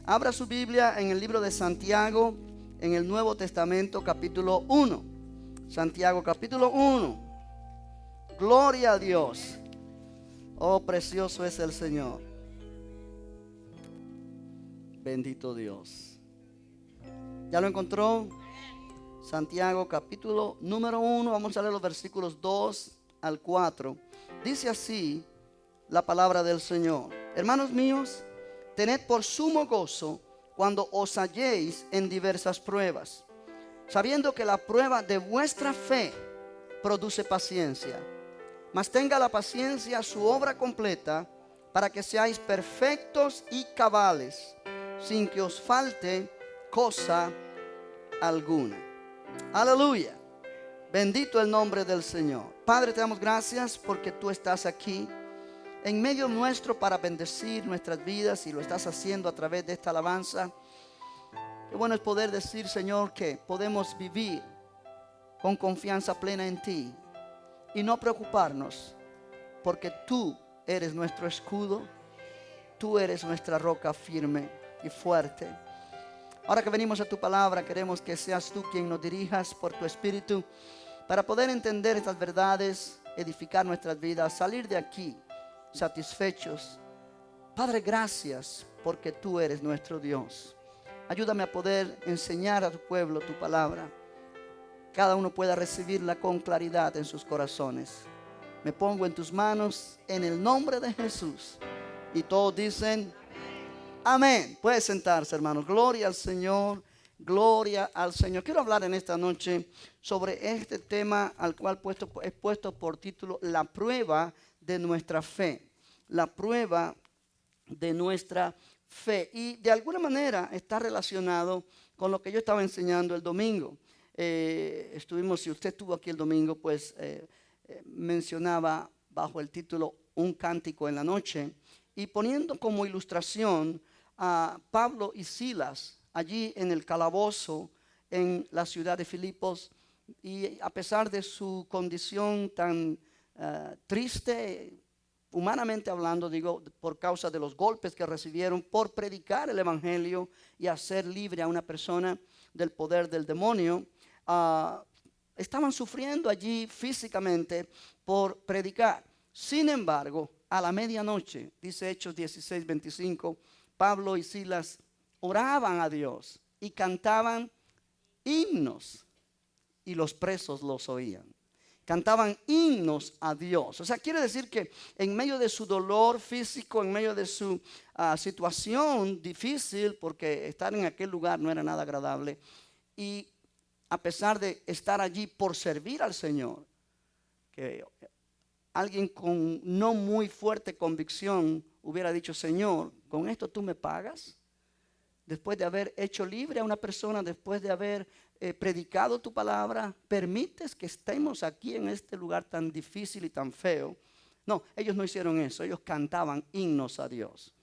Abra su Biblia en el libro de Santiago, en el Nuevo Testamento, capítulo 1. Santiago, capítulo 1. Gloria a Dios. Oh, precioso es el Señor. Bendito Dios. ¿Ya lo encontró? Santiago, capítulo número 1. Vamos a leer los versículos 2 al 4. Dice así la palabra del Señor. Hermanos míos, tened por sumo gozo cuando os halléis en diversas pruebas, sabiendo que la prueba de vuestra fe produce paciencia. Mas tenga la paciencia su obra completa, para que seáis perfectos y cabales, sin que os falte cosa alguna. Aleluya. Bendito el nombre del Señor. Padre, te damos gracias porque tú estás aquí en medio nuestro para bendecir nuestras vidas, y lo estás haciendo a través de esta alabanza. Qué bueno es poder decir, Señor, que podemos vivir con confianza plena en ti y no preocuparnos, porque tú eres nuestro escudo, tú eres nuestra roca firme y fuerte. Ahora que venimos a tu palabra, queremos que seas tú quien nos dirijas por tu Espíritu para poder entender estas verdades, edificar nuestras vidas, salir de aquí satisfechos. Padre, gracias porque tú eres nuestro Dios. Ayúdame a poder enseñar a tu pueblo tu palabra. Cada uno pueda recibirla con claridad en sus corazones. Me pongo en tus manos en el nombre de Jesús. Y todos dicen amén. Puede sentarse, hermanos. Gloria al Señor. Gloria al Señor. Quiero hablar en esta noche sobre este tema al cual he puesto por título la prueba de nuestra fe. La prueba de nuestra fe. Y de alguna manera está relacionado con lo que yo estaba enseñando el domingo. Si usted estuvo aquí el domingo, pues mencionaba bajo el título Un cántico en la noche, y poniendo como ilustración a Pablo y Silas allí en el calabozo en la ciudad de Filipos. Y a pesar de su condición tan triste, humanamente hablando, digo, por causa de los golpes que recibieron por predicar el evangelio y hacer libre a una persona del poder del demonio, estaban sufriendo allí físicamente por predicar. Sin embargo, a la medianoche, dice Hechos 16:25, Pablo y Silas oraban a Dios y cantaban himnos, y los presos los oían. Cantaban himnos a Dios. O sea, quiere decir que en medio de su dolor físico, en medio de su situación difícil, porque estar en aquel lugar no era nada agradable, y a pesar de estar allí por servir al Señor, que alguien con no muy fuerte convicción hubiera dicho: Señor, ¿con esto tú me pagas? Después de haber hecho libre a una persona, después de haber predicado tu palabra, ¿permites que estemos aquí en este lugar tan difícil y tan feo? No, ellos no hicieron eso. Ellos cantaban himnos a Dios.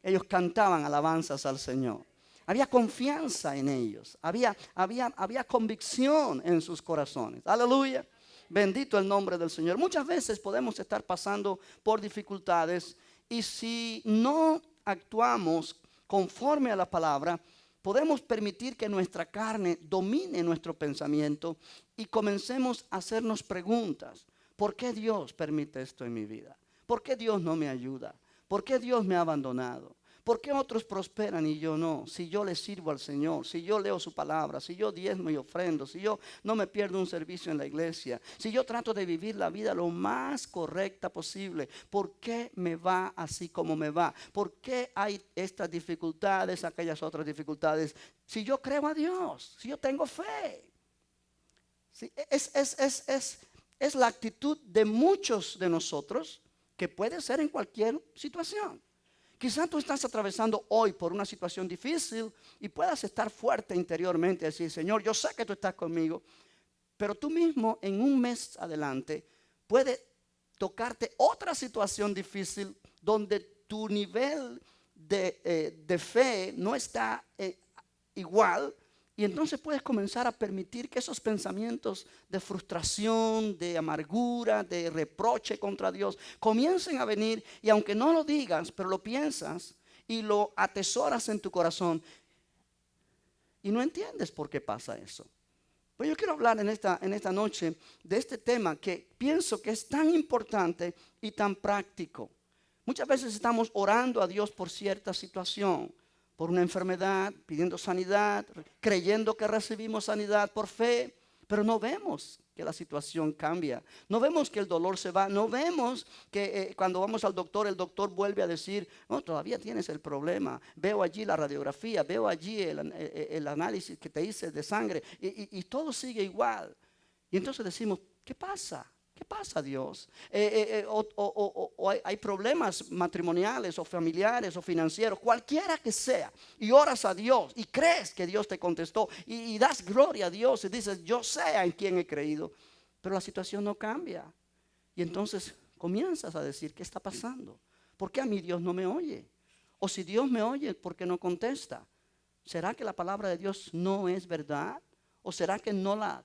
Ellos cantaban alabanzas al Señor. Había confianza en ellos. Había convicción en sus corazones. Aleluya. Bendito el nombre del Señor. Muchas veces podemos estar pasando por dificultades, y si no actuamos conforme a la palabra, podemos permitir que nuestra carne domine nuestro pensamiento y comencemos a hacernos preguntas. ¿Por qué Dios permite esto en mi vida? ¿Por qué Dios no me ayuda? ¿Por qué Dios me ha abandonado? ¿Por qué otros prosperan y yo no? Si yo le sirvo al Señor, si yo leo su palabra, si yo diezmo y ofrendo, si yo no me pierdo un servicio en la iglesia, si yo trato de vivir la vida lo más correcta posible, ¿por qué me va así como me va? ¿Por qué hay estas dificultades, aquellas otras dificultades? Si yo creo a Dios, si yo tengo fe. ¿Sí? Es la actitud de muchos de nosotros, que puede ser en cualquier situación. Quizás tú estás atravesando hoy por una situación difícil y puedas estar fuerte interiormente y decir: Señor, yo sé que tú estás conmigo, pero tú mismo en un mes adelante puede tocarte otra situación difícil donde tu nivel de fe no está igual. Y entonces puedes comenzar a permitir que esos pensamientos de frustración, de amargura, de reproche contra Dios comiencen a venir, y aunque no lo digas, pero lo piensas, y lo atesoras en tu corazón y no entiendes por qué pasa eso. Pues yo quiero hablar en esta noche de este tema que pienso que es tan importante y tan práctico. Muchas veces estamos orando a Dios por cierta situación, por una enfermedad, pidiendo sanidad, creyendo que recibimos sanidad por fe, pero no vemos que la situación cambia. No vemos que el dolor se va. No vemos que cuando vamos al doctor, el doctor vuelve a decir, no, todavía tienes el problema. Veo allí la radiografía, veo allí el análisis que te hice de sangre y todo sigue igual. Y entonces decimos, ¿qué pasa? ¿Qué pasa, Dios? O hay problemas matrimoniales o familiares o financieros, cualquiera que sea, y oras a Dios y crees que Dios te contestó y das gloria a Dios y dices, yo sé en quién he creído, pero la situación no cambia. Y entonces comienzas a decir, ¿qué está pasando? ¿Por qué a mí Dios no me oye? O si Dios me oye, ¿por qué no contesta? ¿Será que la palabra de Dios no es verdad? ¿O será que no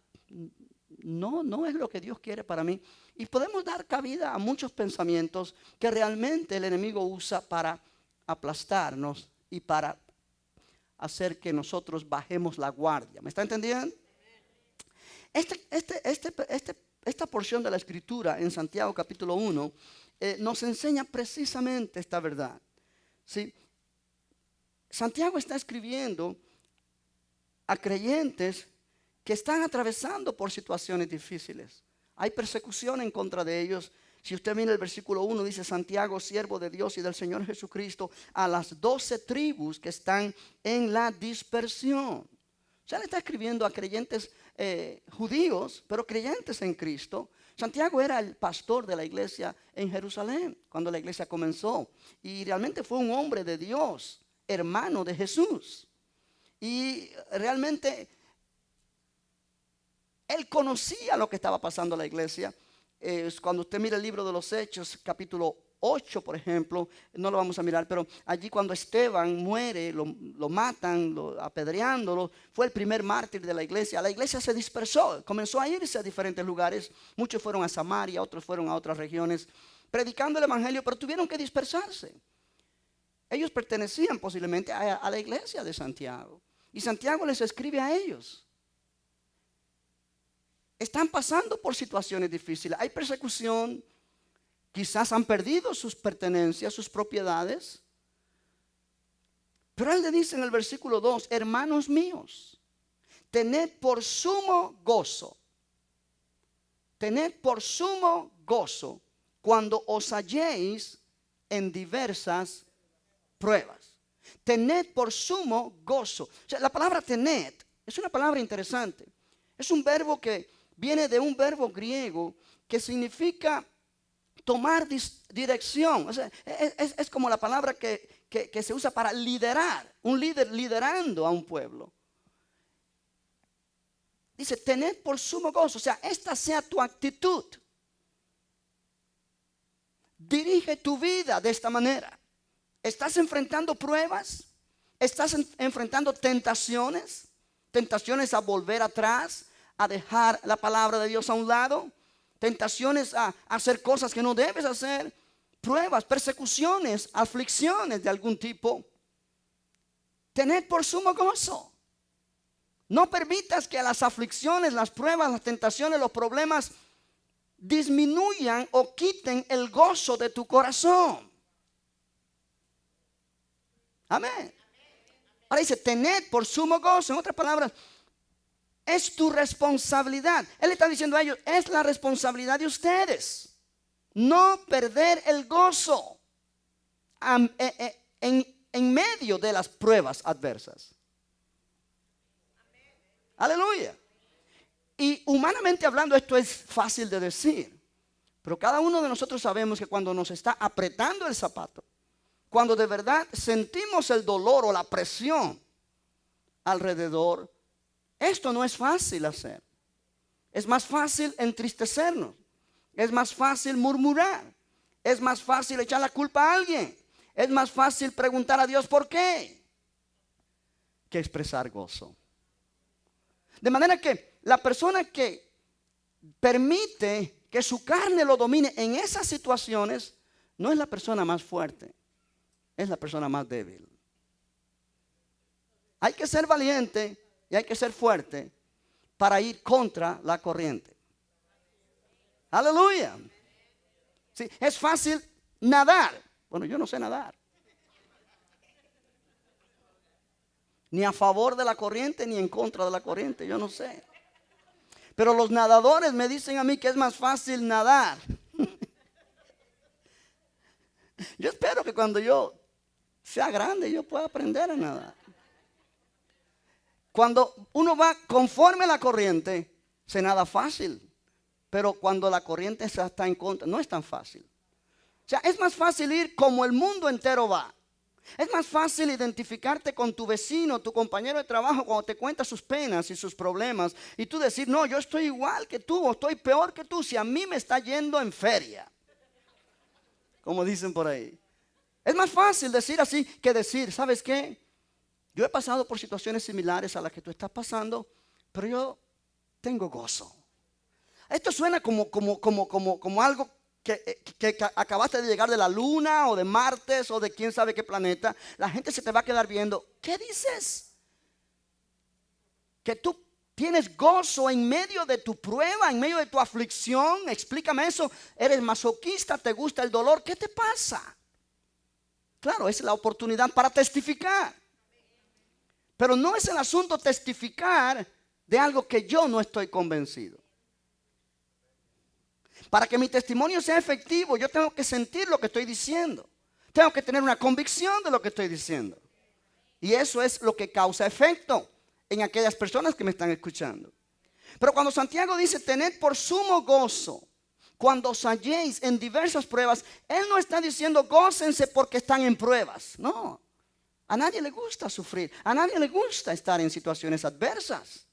es lo que Dios quiere para mí? Y podemos dar cabida a muchos pensamientos que realmente el enemigo usa para aplastarnos y para hacer que nosotros bajemos la guardia. ¿Me está entendiendo? Esta porción de la escritura en Santiago capítulo 1 nos enseña precisamente esta verdad. ¿Sí? Santiago está escribiendo a creyentes que están atravesando por situaciones difíciles. Hay persecución en contra de ellos. Si usted mira el versículo 1, dice Santiago, siervo de Dios y del Señor Jesucristo, a las 12 tribus que están en la dispersión. O sea, le está escribiendo a creyentes judíos, pero creyentes en Cristo. Santiago era el pastor de la iglesia en Jerusalén, cuando la iglesia comenzó. Y realmente fue un hombre de Dios, hermano de Jesús. Y realmente él conocía lo que estaba pasando en la iglesia. Cuando usted mira el libro de los Hechos, capítulo 8, por ejemplo, no lo vamos a mirar, pero allí cuando Esteban muere, lo matan, apedreándolo, fue el primer mártir de la iglesia. La iglesia se dispersó, comenzó a irse a diferentes lugares. Muchos fueron a Samaria, otros fueron a otras regiones, predicando el evangelio, pero tuvieron que dispersarse. Ellos pertenecían posiblemente a la iglesia de Santiago. Y Santiago les escribe a ellos. Están pasando por situaciones difíciles. Hay persecución. Quizás han perdido sus pertenencias, sus propiedades. Pero él le dice en el versículo 2, hermanos míos, tened por sumo gozo. Tened por sumo gozo cuando os halléis en diversas pruebas. Tened por sumo gozo. O sea, la palabra tened es una palabra interesante. Es un verbo que viene de un verbo griego que significa tomar dirección. O sea, es como la palabra que se usa para liderar. Un líder liderando a un pueblo. Dice, tened por sumo gozo. O sea, esta sea tu actitud. Dirige tu vida de esta manera. ¿Estás enfrentando pruebas? ¿Estás enfrentando tentaciones? ¿Tentaciones a volver atrás? ¿A dejar la palabra de Dios a un lado? Tentaciones a hacer cosas que no debes hacer, pruebas, persecuciones, aflicciones de algún tipo. Tened por sumo gozo. No permitas que las aflicciones, las pruebas, las tentaciones, los problemas disminuyan o quiten el gozo de tu corazón. Amén. Ahora dice, tened por sumo gozo. En otras palabras, es tu responsabilidad. Él está diciendo a ellos, es la responsabilidad de ustedes no perder el gozo en medio de las pruebas adversas. Aleluya. Y humanamente hablando, esto es fácil de decir, pero cada uno de nosotros sabemos que cuando nos está apretando el zapato, cuando de verdad sentimos el dolor o la presión alrededor, esto no es fácil hacer. Es más fácil entristecernos. Es más fácil murmurar. Es más fácil echar la culpa a alguien. Es más fácil preguntar a Dios por qué que expresar gozo. De manera que la persona que permite que su carne lo domine en esas situaciones no es la persona más fuerte. es la persona más débil. Hay que ser valiente y hay que ser fuerte para ir contra la corriente. Aleluya. Sí, es fácil nadar. Bueno, yo no sé nadar. Ni a favor de la corriente ni en contra de la corriente, yo no sé. Pero los nadadores me dicen a mí que es más fácil nadar. Yo espero que cuando yo sea grande yo pueda aprender a nadar. Cuando uno va conforme a la corriente, se nada fácil. Pero cuando la corriente está en contra, no es tan fácil. O sea, es más fácil ir como el mundo entero va. Es más fácil identificarte con tu vecino, tu compañero de trabajo, cuando te cuenta sus penas y sus problemas. Y tú decir, no, yo estoy igual que tú, o estoy peor que tú, si a mí me está yendo en feria. Como dicen por ahí. Es más fácil decir así que decir, ¿sabes qué? Yo he pasado por situaciones similares a las que tú estás pasando, pero yo tengo gozo. Esto suena como algo que acabaste de llegar de la luna o de Marte o de quién sabe qué planeta. La gente se te va a quedar viendo. ¿Qué dices? Que tú tienes gozo en medio de tu prueba, en medio de tu aflicción. Explícame eso. ¿Eres masoquista? ¿Te gusta el dolor? ¿Qué te pasa? Claro, es la oportunidad para testificar. Pero no es el asunto testificar de algo que yo no estoy convencido. Para que mi testimonio sea efectivo, yo tengo que sentir lo que estoy diciendo. Tengo que tener una convicción de lo que estoy diciendo. Y eso es lo que causa efecto en aquellas personas que me están escuchando. Pero cuando Santiago dice, tened por sumo gozo cuando os halléis en diversas pruebas, él no está diciendo gócense porque están en pruebas. No. A nadie le gusta sufrir, a nadie le gusta estar en situaciones adversas.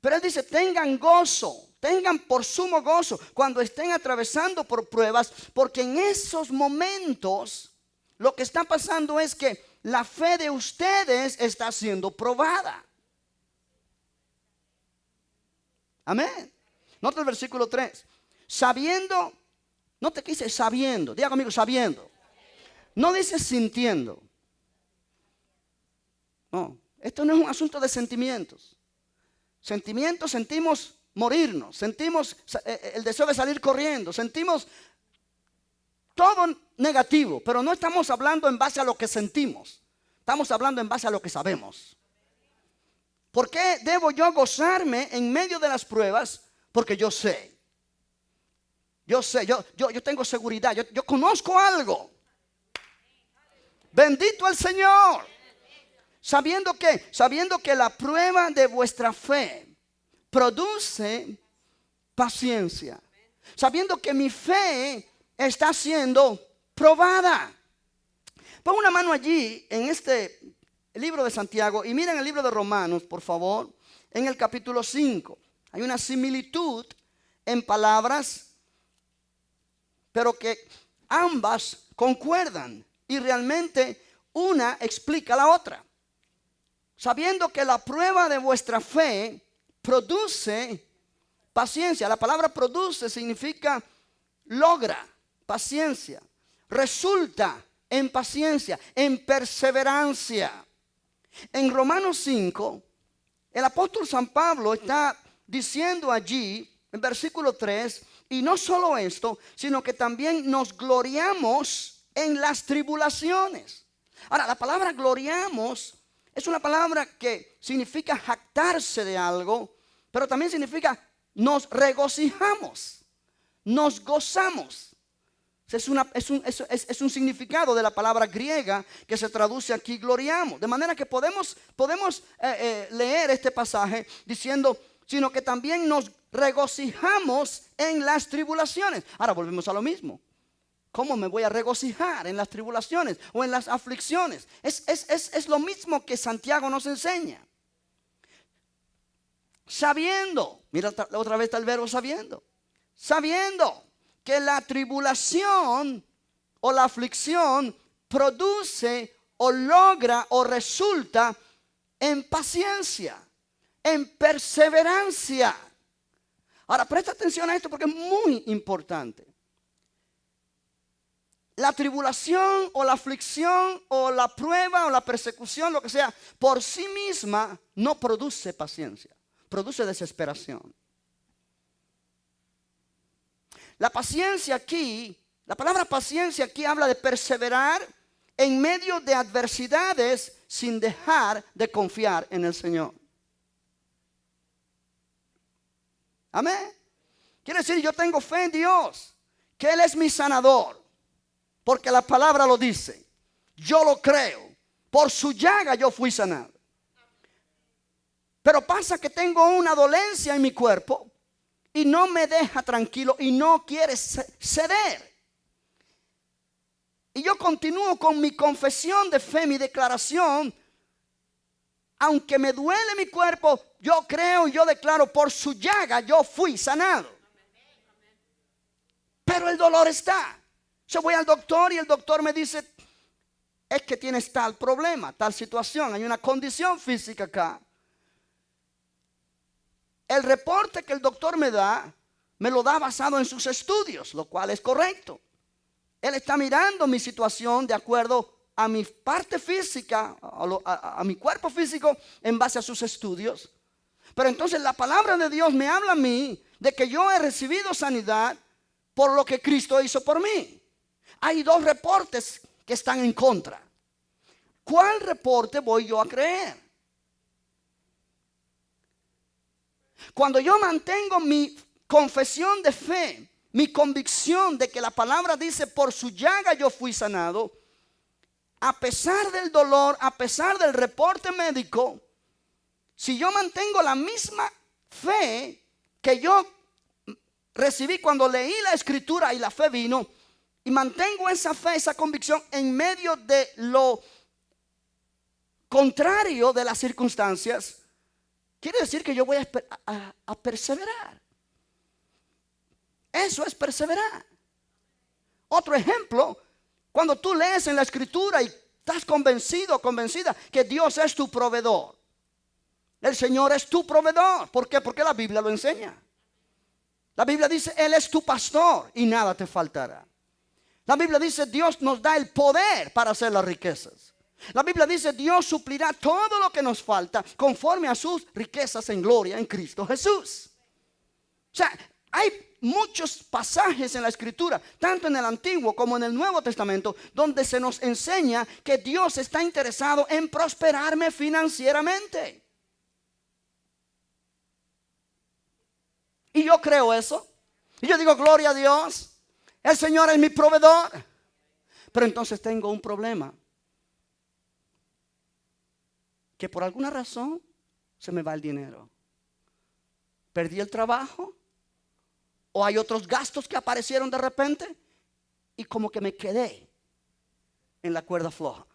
Pero él dice, tengan gozo, tengan por sumo gozo cuando estén atravesando por pruebas, porque en esos momentos lo que está pasando es que la fe de ustedes está siendo probada. Amén. Nota el versículo 3. Sabiendo, no te quise sabiendo, diga conmigo sabiendo. No dice sintiendo. No, esto no es un asunto de sentimientos. Sentimientos, sentimos morirnos, sentimos el deseo de salir corriendo, sentimos todo negativo, pero no estamos hablando en base a lo que sentimos, estamos hablando en base a lo que sabemos. ¿Por qué debo yo gozarme en medio de las pruebas? Porque yo sé, yo tengo seguridad, yo conozco algo. Bendito el Señor. Sabiendo que la prueba de vuestra fe produce paciencia. Sabiendo que mi fe está siendo probada. Pon una mano allí en este libro de Santiago y miren el libro de Romanos, por favor, en el capítulo 5. Hay una similitud en palabras, pero que ambas concuerdan y realmente una explica la otra. Sabiendo que la prueba de vuestra fe produce paciencia. La palabra produce significa logra, paciencia. Resulta en paciencia, en perseverancia. En Romanos 5, el apóstol San Pablo está diciendo allí, en versículo 3, y no solo esto, sino que también nos gloriamos en las tribulaciones. Ahora, la palabra gloriamos es una palabra que significa jactarse de algo, pero también significa nos regocijamos, nos gozamos. Es un significado de la palabra griega que se traduce aquí gloriamos. De manera que podemos leer este pasaje diciendo, sino que también nos regocijamos en las tribulaciones. Ahora volvemos a lo mismo. ¿Cómo me voy a regocijar en las tribulaciones o en las aflicciones? Es lo mismo que Santiago nos enseña. Sabiendo, mira otra vez está el verbo sabiendo. Sabiendo que la tribulación o la aflicción produce o logra o resulta en paciencia, en perseverancia. Ahora presta atención a esto porque es muy importante. la tribulación o la aflicción o la prueba o la persecución, lo que sea, por sí misma no produce paciencia, produce desesperación. La paciencia aquí, la palabra paciencia aquí habla de perseverar en medio de adversidades sin dejar de confiar en el Señor. Amén. Quiere decir, yo tengo fe en Dios, que Él es mi sanador, porque la palabra lo dice. Yo lo creo. Por su llaga yo fui sanado. Pero pasa que tengo una dolencia en mi cuerpo y no me deja tranquilo y no quiere ceder. Y yo continúo con mi confesión de fe, mi declaración. Aunque me duele mi cuerpo, yo creo y yo declaro, por su llaga yo fui sanado. Pero el dolor está. Yo voy al doctor y el doctor me dice, es que tienes tal problema, tal situación, hay una condición física acá. El reporte que el doctor me lo da basado en sus estudios, lo cual es correcto. Él está mirando mi situación de acuerdo a mi parte física, a mi cuerpo físico, en base a sus estudios. Pero entonces la palabra de Dios me habla a mí de que yo he recibido sanidad por lo que Cristo hizo por mí. Hay dos reportes que están en contra. ¿Cuál reporte voy yo a creer? Cuando yo mantengo mi confesión de fe, mi convicción de que la palabra dice, por su llaga yo fui sanado, a pesar del dolor, a pesar del reporte médico, si yo mantengo la misma fe que yo recibí cuando leí la escritura y la fe vino, y mantengo esa fe, esa convicción en medio de lo contrario de las circunstancias, quiere decir que yo voy a perseverar. Eso es perseverar. Otro ejemplo, cuando tú lees en la escritura y estás convencido, convencida que Dios es tu proveedor. El Señor es tu proveedor. ¿Por qué? Porque la Biblia lo enseña. La Biblia dice, Él es tu pastor y nada te faltará. La Biblia dice, Dios nos da el poder para hacer las riquezas. La Biblia dice, Dios suplirá todo lo que nos falta conforme a sus riquezas en gloria en Cristo Jesús. O sea, hay muchos pasajes en la escritura, tanto en el Antiguo como en el Nuevo Testamento, donde se nos enseña que Dios está interesado en prosperarme financieramente. Y yo creo eso. Y yo digo, gloria a Dios. El Señor es mi proveedor. Pero entonces tengo un problema. Que por alguna razón se me va el dinero. Perdí el trabajo. O hay otros gastos que aparecieron de repente. Y como que me quedé en la cuerda floja.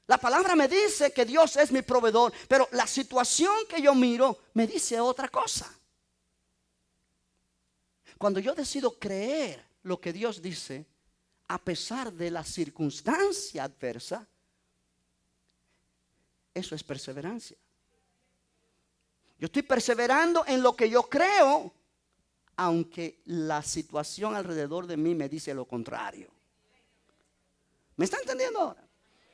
La palabra me dice que Dios es mi proveedor. Pero la situación que yo miro me dice otra cosa. Cuando yo decido creer lo que Dios dice, a pesar de la circunstancia adversa, eso es perseverancia. Yo estoy perseverando en lo que yo creo, aunque la situación alrededor de mí me dice lo contrario. ¿Me está entendiendo ahora?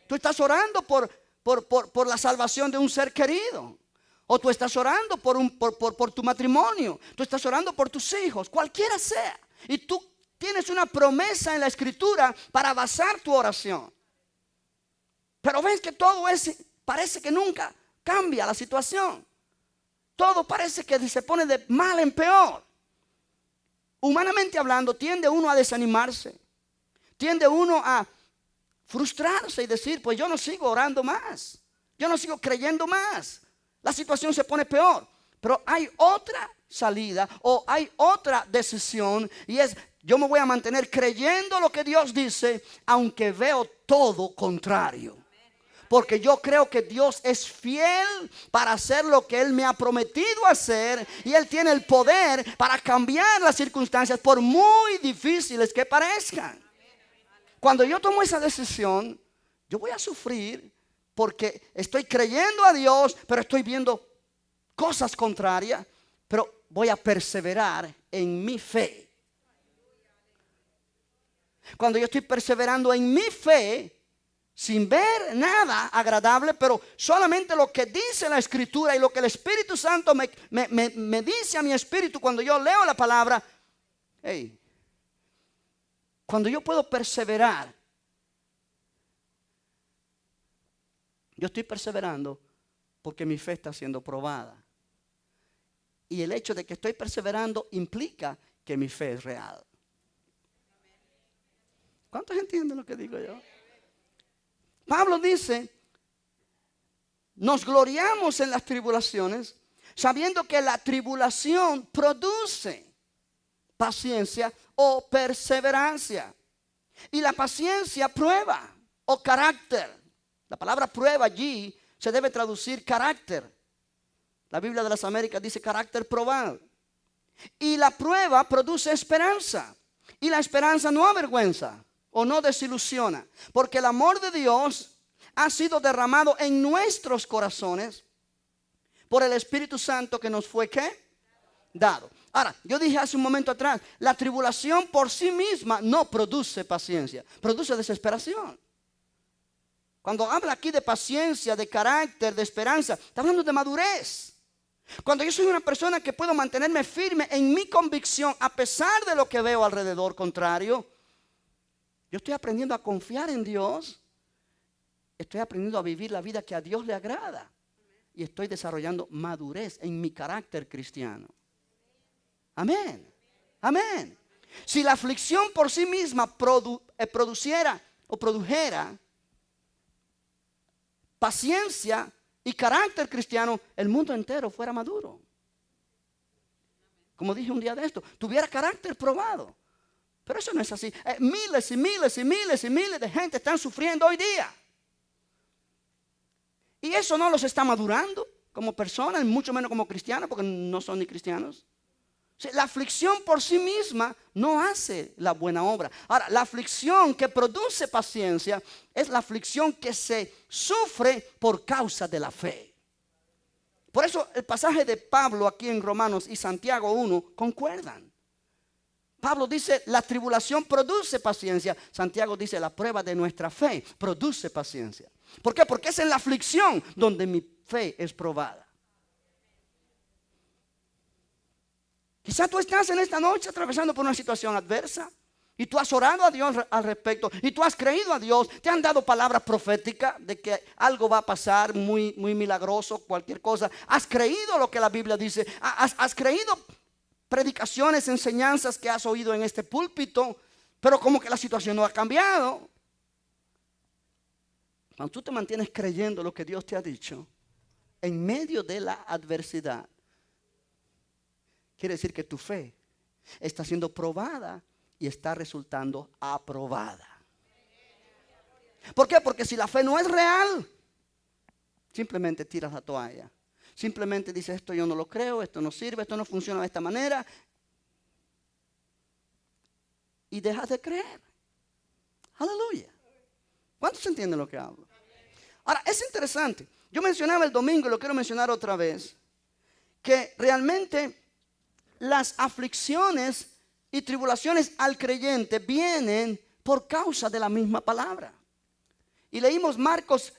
Tú estás orando por la salvación de un ser querido. O tú estás orando por tu matrimonio. Tú estás orando por tus hijos, cualquiera sea. Y tú tienes una promesa en la escritura para basar tu oración. Pero ves que todo parece que nunca cambia la situación. Todo parece que se pone de mal en peor. Humanamente hablando, tiende uno a desanimarse. Tiende uno a frustrarse y decir, pues yo no sigo orando más. Yo no sigo creyendo más. La situación se pone peor. Pero hay otra salida o hay otra decisión. Y es, yo me voy a mantener creyendo lo que Dios dice, aunque veo todo contrario. Porque yo creo que Dios es fiel para hacer lo que Él me ha prometido hacer. Y Él tiene el poder para cambiar las circunstancias por muy difíciles que parezcan. Cuando yo tomo esa decisión, yo voy a sufrir porque estoy creyendo a Dios, pero estoy viendo cosas contrarias. Pero voy a perseverar en mi fe. Cuando yo estoy perseverando en mi fe, sin ver nada agradable, pero solamente lo que dice la Escritura y lo que el Espíritu Santo me dice a mi espíritu cuando yo leo la palabra. Hey, cuando yo puedo perseverar, yo estoy perseverando porque mi fe está siendo probada. Y el hecho de que estoy perseverando implica que mi fe es real. ¿Cuántos entienden lo que digo yo? Pablo dice, nos gloriamos en las tribulaciones, sabiendo que la tribulación produce paciencia o perseverancia. Y la paciencia prueba o carácter. La palabra prueba allí se debe traducir carácter. La Biblia de las Américas dice carácter probado. Y la prueba produce esperanza. Y la esperanza no avergüenza o no desilusiona. Porque el amor de Dios ha sido derramado en nuestros corazones por el Espíritu Santo que nos fue ¿qué? Dado. Ahora, yo dije hace un momento atrás, la tribulación por sí misma no produce paciencia, produce desesperación. Cuando habla aquí de paciencia, de carácter, de esperanza, está hablando de madurez. Cuando yo soy una persona que puedo mantenerme firme en mi convicción a pesar de lo que veo alrededor contrario, yo estoy aprendiendo a confiar en Dios, estoy aprendiendo a vivir la vida que a Dios le agrada y estoy desarrollando madurez en mi carácter cristiano. Amén, amén. Si la aflicción por sí misma produjera paciencia y carácter cristiano, el mundo entero fuera maduro. Como dije un día de esto, tuviera carácter probado. Pero eso no es así. Miles y miles y miles y miles de gente están sufriendo hoy día. Y eso no los está madurando como personas, mucho menos como cristianos, porque no son ni cristianos. La aflicción por sí misma no hace la buena obra. Ahora, la aflicción que produce paciencia es la aflicción que se sufre por causa de la fe. Por eso el pasaje de Pablo aquí en Romanos y Santiago 1 concuerdan. Pablo dice, la tribulación produce paciencia. Santiago dice, la prueba de nuestra fe produce paciencia. ¿Por qué? Porque es en la aflicción donde mi fe es probada. Quizás tú estás en esta noche atravesando por una situación adversa y tú has orado a Dios al respecto y tú has creído a Dios, te han dado palabras proféticas de que algo va a pasar muy, muy milagroso, cualquier cosa. Has creído lo que la Biblia dice, has creído predicaciones, enseñanzas que has oído en este púlpito, pero como que la situación no ha cambiado. Cuando tú te mantienes creyendo lo que Dios te ha dicho, en medio de la adversidad, quiere decir que tu fe está siendo probada y está resultando aprobada. ¿Por qué? Porque si la fe no es real, simplemente tiras la toalla. Simplemente dices, esto yo no lo creo, esto no sirve, esto no funciona de esta manera. Y dejas de creer. Aleluya. ¿Cuántos entienden lo que hablo? Ahora, es interesante. Yo mencionaba el domingo y lo quiero mencionar otra vez. Que realmente las aflicciones y tribulaciones al creyente vienen por causa de la misma palabra. Y leímos Marcos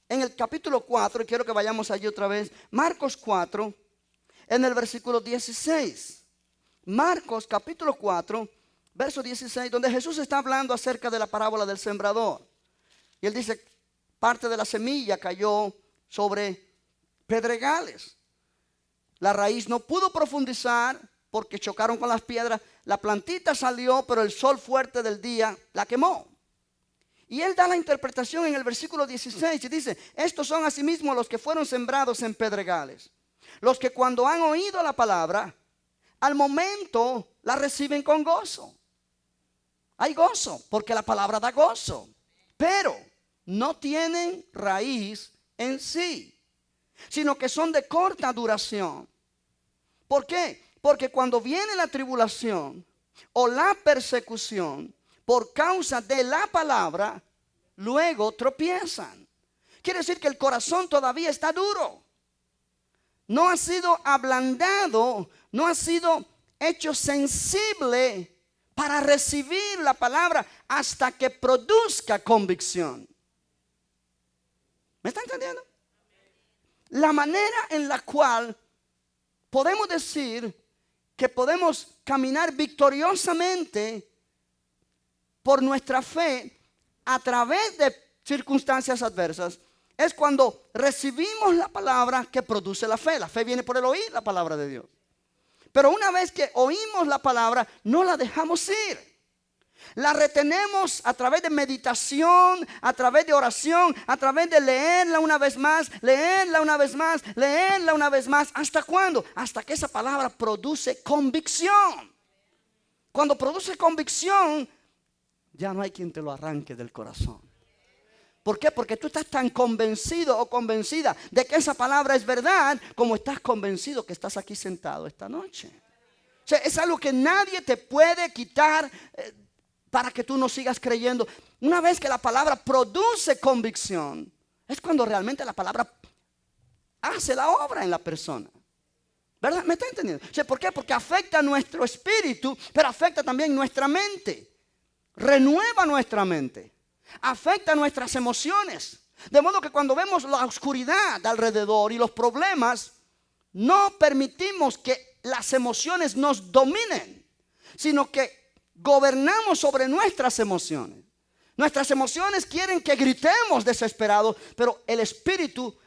en el capítulo 4, y quiero que vayamos allí otra vez. Marcos 4, en el versículo 16. Marcos capítulo 4, verso 16, donde Jesús está hablando acerca de la parábola del sembrador. Y él dice, parte de la semilla cayó sobre pedregales. La raíz no pudo profundizar porque chocaron con las piedras. La plantita salió, pero el sol fuerte del día la quemó. Y él da la interpretación en el versículo 16 y dice, estos son asimismo los que fueron sembrados en pedregales. Los que cuando han oído la palabra, al momento la reciben con gozo. Hay gozo, porque la palabra da gozo. Pero no tienen raíz en sí, sino que son de corta duración. ¿Por qué? Porque cuando viene la tribulación o la persecución por causa de la palabra, luego tropiezan. Quiere decir que el corazón todavía está duro. No ha sido ablandado, no ha sido hecho sensible para recibir la palabra hasta que produzca convicción. ¿Me está entendiendo? La manera en la cual podemos decir que podemos caminar victoriosamente por nuestra fe a través de circunstancias adversas es cuando recibimos la palabra que produce la fe. La fe viene por el oír la palabra de Dios. Pero una vez que oímos la palabra, no la dejamos ir. La retenemos a través de meditación, a través de oración, a través de leerla una vez más, leerla una vez más, leerla una vez más. ¿Hasta cuándo? Hasta que esa palabra produce convicción. Cuando produce convicción, ya no hay quien te lo arranque del corazón. ¿Por qué? Porque tú estás tan convencido o convencida de que esa palabra es verdad, como estás convencido que estás aquí sentado esta noche. O sea, es algo que nadie te puede quitar para que tú no sigas creyendo. Una vez que la palabra produce convicción, es cuando realmente la palabra hace la obra en la persona. ¿Verdad? ¿Me está entendiendo? O sea, ¿por qué? Porque afecta a nuestro espíritu, pero afecta también nuestra mente. Renueva nuestra mente. Afecta nuestras emociones. De modo que cuando vemos la oscuridad alrededor y los problemas, no permitimos que las emociones nos dominen, sino que gobernamos sobre nuestras emociones. Nuestras emociones quieren que gritemos desesperados, pero el espíritu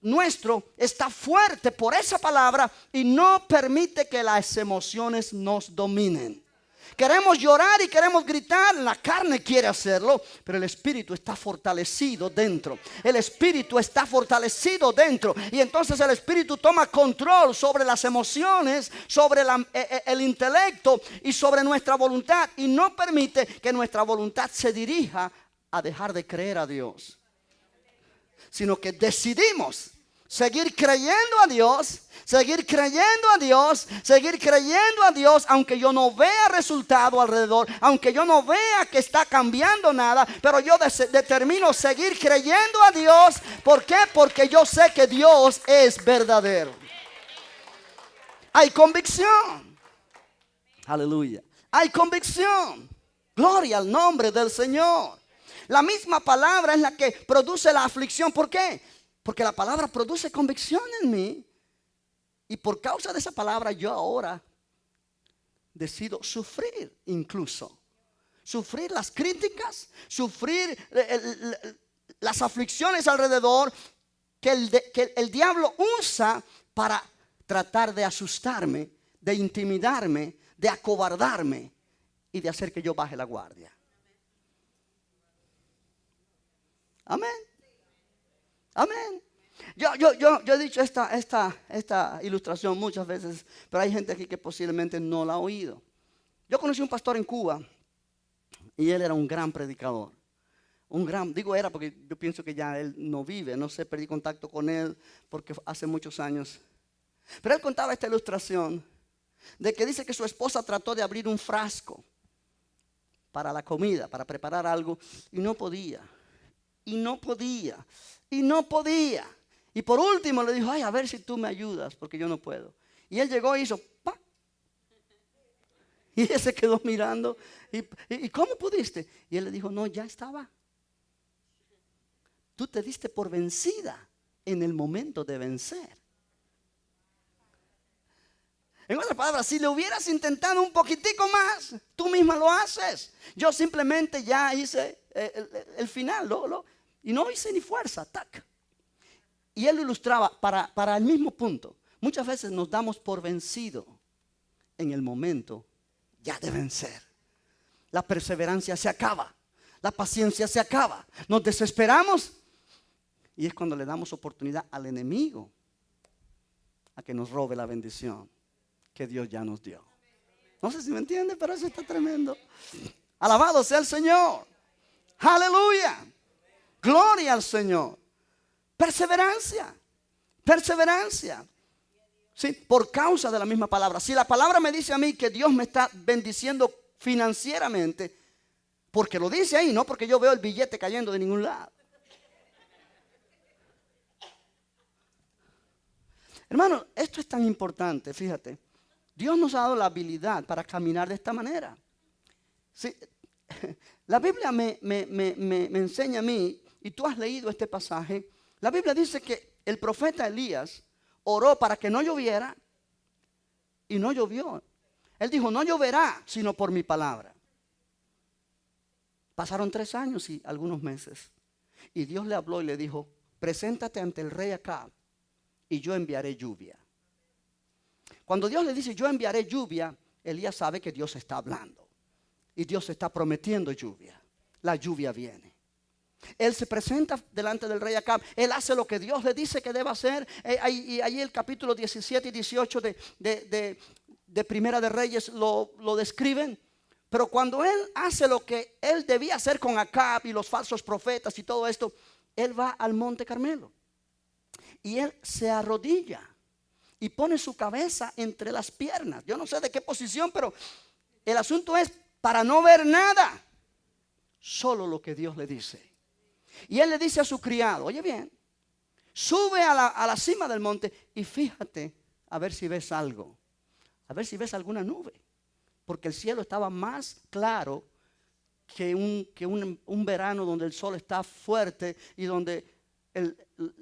nuestro está fuerte por esa palabra y no permite que las emociones nos dominen. Queremos llorar y queremos gritar, la carne quiere hacerlo, pero el espíritu está fortalecido dentro. El espíritu está fortalecido dentro. Y entonces el espíritu toma control sobre las emociones, sobre el intelecto y sobre nuestra voluntad. Y no permite que nuestra voluntad se dirija a dejar de creer a Dios, sino que decidimos seguir creyendo a Dios, seguir creyendo a Dios, seguir creyendo a Dios, aunque yo no vea resultado alrededor, aunque yo no vea que está cambiando nada, pero yo determino seguir creyendo a Dios. ¿Por qué? Porque yo sé que Dios es verdadero. Hay convicción. Aleluya. Hay convicción. Gloria al nombre del Señor. La misma palabra es la que produce la aflicción. ¿Por qué? Porque la palabra produce convicción en mí. Y por causa de esa palabra yo ahora decido sufrir incluso. Sufrir las críticas, sufrir las aflicciones alrededor que el diablo usa para tratar de asustarme, de intimidarme, de acobardarme y de hacer que yo baje la guardia. Amén. Amén. Yo he dicho esta ilustración muchas veces, pero hay gente aquí que posiblemente no la ha oído. Yo conocí un pastor en Cuba y él era un gran predicador. Digo era porque yo pienso que ya él no vive, no sé, perdí contacto con él porque hace muchos años. Pero él contaba esta ilustración de que dice que su esposa trató de abrir un frasco para la comida, para preparar algo, y no podía. Y no podía. Y no podía. Y por último le dijo, ay, a ver si tú me ayudas, porque yo no puedo. Y él llegó y hizo, ¡pa! Y ella se quedó mirando. ¿Y cómo pudiste? Y él le dijo, no, ya estaba. Tú te diste por vencida en el momento de vencer. En otras palabras, si le hubieras intentado un poquitico más, tú misma lo haces. Yo simplemente ya hice el final, y no hice ni fuerza, tac. Y él lo ilustraba para el mismo punto. Muchas veces nos damos por vencido en el momento ya de vencer. La perseverancia se acaba, la paciencia se acaba. Nos desesperamos y es cuando le damos oportunidad al enemigo a que nos robe la bendición que Dios ya nos dio. No sé si me entiende, pero eso está tremendo. Alabado sea el Señor. Aleluya. Gloria al Señor. Perseverancia. Perseverancia. Sí, por causa de la misma palabra. Si la palabra me dice a mí que Dios me está bendiciendo financieramente, porque lo dice ahí, no porque yo veo el billete cayendo de ningún lado. Hermano, esto es tan importante, fíjate. Dios nos ha dado la habilidad para caminar de esta manera. Sí, La Biblia me enseña a mí, y tú has leído este pasaje, la Biblia dice que el profeta Elías oró para que no lloviera y no llovió. Él dijo, no lloverá sino por mi palabra. Pasaron 3 años y algunos meses. Y Dios le habló y le dijo, preséntate ante el rey Acab y yo enviaré lluvia. Cuando Dios le dice, yo enviaré lluvia, Elías sabe que Dios está hablando. Y Dios está prometiendo lluvia. La lluvia viene. Él se presenta delante del rey Acab. Él hace lo que Dios le dice que debe hacer. Y ahí el capítulo 17 y 18 de Primera de Reyes lo describen. Pero cuando él hace lo que él debía hacer con Acab y los falsos profetas y todo esto, él va al monte Carmelo. Y él se arrodilla y pone su cabeza entre las piernas. Yo no sé de qué posición, pero el asunto es para no ver nada, solo lo que Dios le dice. Y él le dice a su criado, oye bien, sube a la cima del monte y fíjate a ver si ves algo, a ver si ves alguna nube, porque el cielo estaba más claro que un verano donde el sol está fuerte y donde